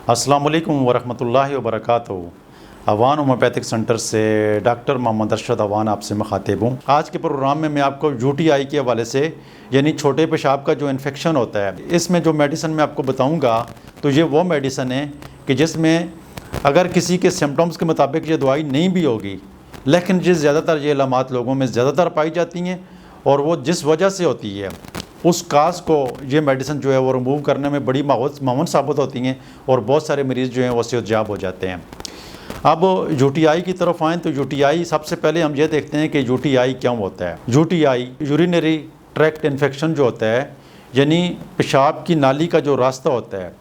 अस्सलाम वालेकुम वरहमतुल्लाहि वबरकातुहू। अवान होम्योपैथिक सेंटर से डॉक्टर मोहम्मद अरशद अवान आपसे मुखातिब हूँ। आज के प्रोग्राम में मैं आपको यूटीआई के हवाले से यानी छोटे पेशाब का जो इन्फेक्शन होता है, इसमें जो मेडिसिन मैं आपको बताऊँगा तो ये वो मेडिसिन है कि जिसमें अगर किसी के सिम्टम्स के मुताबिक ये दवाई नहीं भी होगी, लेकिन ज़्यादातर ये अलामात लोगों में ज़्यादातर पाई जाती हैं और वो जिस वजह से होती है उस काज को ये मेडिसिन जो है वो रिमूव करने में बड़ी मावन साबित होती हैं और बहुत सारे मरीज़ जो हैं वो सेहतयाब हो जाते हैं। अब यूटीआई की तरफ आएँ तो यूटीआई सबसे पहले हम ये देखते हैं कि यूटीआई क्यों होता है। यूटीआई यूरिनरी ट्रैक्ट इन्फेक्शन जो होता है, यानी पेशाब की नाली का जो रास्ता होता है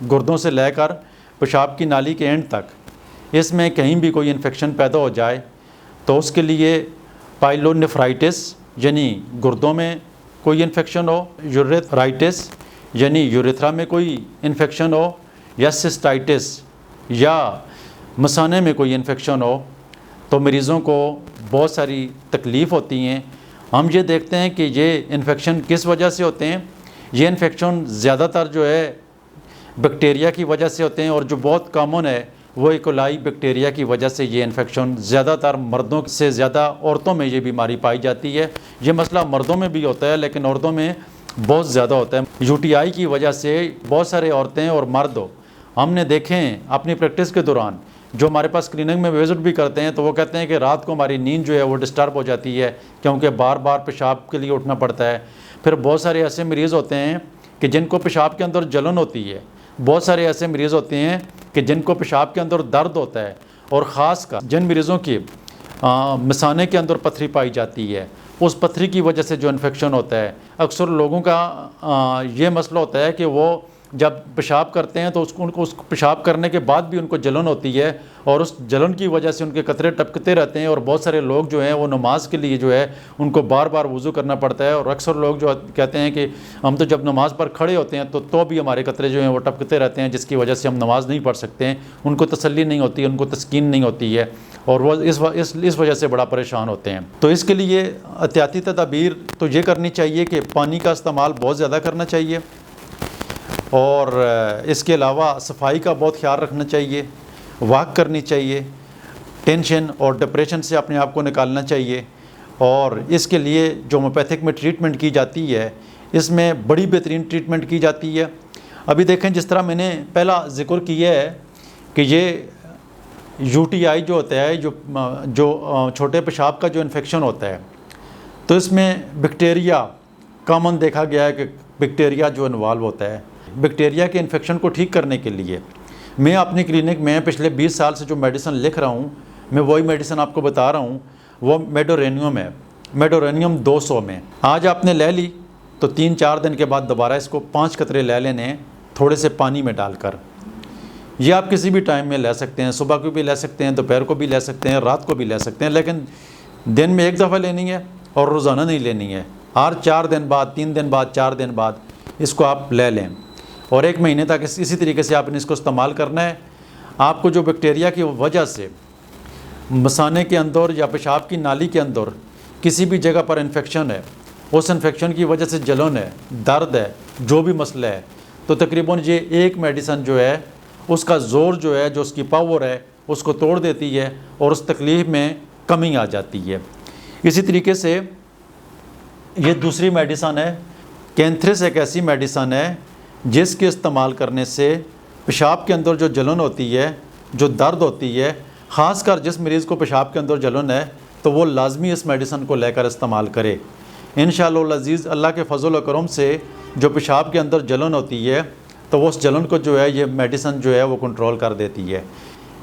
गुर्दों से लेकर पेशाब की नाली के एंड तक, इसमें कहीं भी कोई इन्फेक्शन पैदा हो जाए तो उसके लिए पाइलोनेफ्राइटिस यानी गुर्दों में कोई इन्फेक्शन हो, यूरेथराइटिस यानी यूरेथ्रा में कोई इन्फेक्शन हो, या सिस्टाइटिस या मसाने में कोई इन्फेक्शन हो, तो मरीज़ों को बहुत सारी तकलीफ़ होती हैं। हम ये देखते हैं कि ये इन्फेक्शन किस वजह से होते हैं। ये इन्फेक्शन ज़्यादातर जो है बैक्टीरिया की वजह से होते हैं और जो बहुत कॉमन है वो इकोलाई बैक्टीरिया की वजह से ये इन्फेक्शन ज़्यादातर मर्दों से ज़्यादा औरतों में ये बीमारी पाई जाती है। ये मसला मर्दों में भी होता है लेकिन औरतों में बहुत ज़्यादा होता है। यूटीआई की वजह से बहुत सारे औरतें और मर्द हमने देखे हैं अपनी प्रैक्टिस के दौरान, जो हमारे पास क्लिनिक में विजिट भी करते हैं, तो वो कहते हैं कि रात को हमारी नींद जो है वो डिस्टर्ब हो जाती है क्योंकि बार बार पेशाब के लिए उठना पड़ता है। फिर बहुत सारे ऐसे मरीज़ होते हैं कि जिनको पेशाब के अंदर जलन होती है। बहुत सारे ऐसे मरीज़ होते हैं कि जिनको पेशाब के अंदर दर्द होता है और ख़ास कर जिन मरीज़ों की मिसाने के अंदर पथरी पाई जाती है, उस पथरी की वजह से जो इन्फेक्शन होता है, अक्सर लोगों का ये मसला होता है कि वो जब पेशाब करते हैं तो उनको उस पेशाब करने के बाद भी उनको जलन होती है और उस जलन की वजह से उनके कतरे टपकते रहते हैं और बहुत सारे लोग जो हैं वो नमाज के लिए जो है उनको बार बार वज़ू करना पड़ता है। और अक्सर लोग जो कहते हैं कि हम तो जब नमाज़ पर खड़े होते हैं तो भी हमारे कतरे जो हैं वो टपकते रहते हैं, जिसकी वजह से हम नमाज़ नहीं पढ़ सकते हैं। उनको तसल्ली नहीं होती, उनको तस्कीन नहीं होती है और वो इस वजह से बड़ा परेशान होते हैं। तो इसके लिए एहतियाती तदाबीर तो ये करनी चाहिए कि पानी का इस्तेमाल बहुत ज़्यादा करना चाहिए और इसके अलावा सफाई का बहुत ख्याल रखना चाहिए, वॉक करनी चाहिए, टेंशन और डिप्रेशन से अपने आप को निकालना चाहिए। और इसके लिए जो होम्योपैथिक में ट्रीटमेंट की जाती है, इसमें बड़ी बेहतरीन ट्रीटमेंट की जाती है। अभी देखें, जिस तरह मैंने पहला जिक्र किया है कि ये यूटीआई जो होता है, जो छोटे पेशाब का जो इन्फेक्शन होता है, तो इसमें बैक्टीरिया कॉमन देखा गया है कि बैक्टीरिया जो इन्वॉल्व होता है। बैक्टीरिया के इन्फेक्शन को ठीक करने के लिए मैं अपनी क्लिनिक में पिछले 20 साल से जो मेडिसिन लिख रहा हूँ, मैं वही मेडिसिन आपको बता रहा हूँ। वो मेडोरेनियम है, मेडोरेनियम 200 में। आज आपने ले ली तो 3-4 दिन के बाद दोबारा इसको 5 कतरे ले लेने हैं थोड़े से पानी में डालकर। ये आप किसी भी टाइम में ले सकते हैं, सुबह को भी ले सकते हैं, दोपहर को भी ले सकते हैं, रात को भी ले सकते हैं, लेकिन दिन में एक दफ़ा लेनी है और रोज़ाना नहीं लेनी है। हर 4 दिन बाद, 3 दिन बाद, 4 दिन बाद इसको आप ले लें और 1 महीने तक इसी तरीके से आपने इसको इस्तेमाल करना है। आपको जो बैक्टीरिया की वजह से मसाने के अंदर या पेशाब की नाली के अंदर किसी भी जगह पर इन्फेक्शन है, उस इन्फेक्शन की वजह से जलन है, दर्द है, जो भी मसला है, तो तकरीबन ये एक मेडिसिन जो है उसका ज़ोर जो है, जो उसकी पावर है, उसको तोड़ देती है और उस तकलीफ़ में कमी आ जाती है। इसी तरीके से ये दूसरी मेडिसिन है, कैंथ्रिस एक ऐसी मेडिसिन है जिसके इस्तेमाल करने से पेशाब के अंदर जो जलन होती है, जो दर्द होती है, ख़ासकर जिस मरीज़ को पेशाब के अंदर जलन है तो वो लाजमी इस मेडिसिन को लेकर इस्तेमाल करे। इंशाअल्लाह अज़ीज़, अल्लाह के फजल व करम से जो पेशाब के अंदर जलन होती है तो वो उस जलन को जो है ये मेडिसिन जो है वो कंट्रोल कर देती है।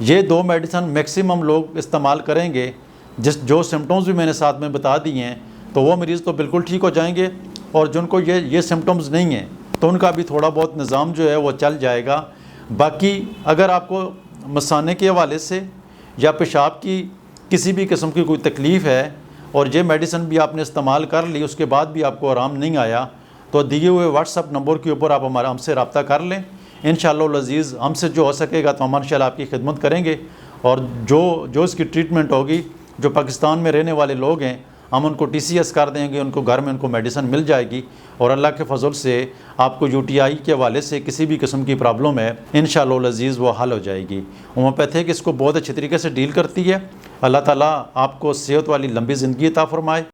ये 2 मेडिसिन मैक्सिमम लोग इस्तेमाल करेंगे, जो सिम्टम्स भी मैंने साथ में बता दिए हैं, तो वो मरीज़ तो बिल्कुल ठीक हो जाएंगे और जिनको ये सिम्टम्स नहीं हैं तो उनका भी थोड़ा बहुत निज़ाम जो है वो चल जाएगा। बाकी अगर आपको मसाने के हवाले से या पेशाब की किसी भी किस्म की कोई तकलीफ़ है और ये मेडिसिन भी आपने इस्तेमाल कर ली, उसके बाद भी आपको आराम नहीं आया, तो दिए हुए व्हाट्सअप नंबर के ऊपर आप हमसे रब्ता कर लें। इंशाअल्लाह अज़ीज़ हमसे जो हो सकेगा तो हम इंशाअल्लाह आपकी खिदमत करेंगे और जो इसकी ट्रीटमेंट होगी, जो पाकिस्तान में रहने वाले लोग हैं हम उनको TCS कर देंगे, उनको घर में उनको मेडिसिन मिल जाएगी और अल्लाह के फजल से आपको UTI के हवाले से किसी भी किस्म की प्रॉब्लम है इंशाअल्लाह अज़ीज़ वो हल हो जाएगी। होम्योपैथिक इसको बहुत अच्छी तरीके से डील करती है। अल्लाह ताला आपको सेहत वाली लंबी ज़िंदगी अता फरमाए।